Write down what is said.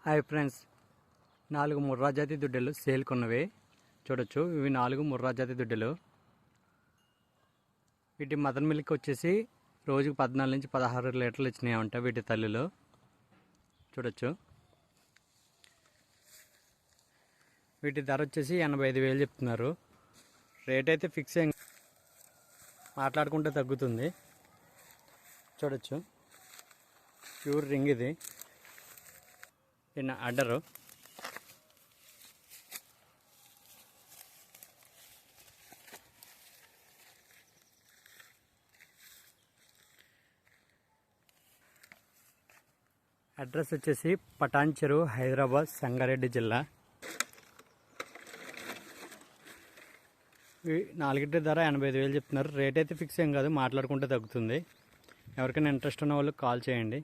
Hi friends, 4 Murrah జాతి దుడ్డెలు సేల్కున్నవి చూడొచ్చు. ఇవి 4 ముర్రా జాతి దుడ్డెలు. వీటి మదర్ మిల్క్ వచ్చేసి రోజుకు 14 నుంచి 16 లీటర్లు ఇచ్చినాయంట వీటి తల్లులు. చూడొచ్చు. వీటి ధర వచ్చేసి 85,000 చెప్తున్నారు. రేట్ అయితే ఫిక్స్ అయ్యి మాట్లాడుకుంటే తగ్గుతుంది. చూడొచ్చు. ప్యూర్ రింగ్ ఇది. అడ్డరు అడ్రస్ వచ్చేసి పటాన్ చెరువు, హైదరాబాద్, సంగారెడ్డి జిల్లా. నాలుగింటి ధర 85,000 చెప్తున్నారు. రేట్ అయితే ఫిక్స్ ఏం కాదు, మాట్లాడుకుంటే తగ్గుతుంది. ఎవరికైనా ఇంట్రెస్ట్ ఉన్న వాళ్ళు కాల్ చేయండి.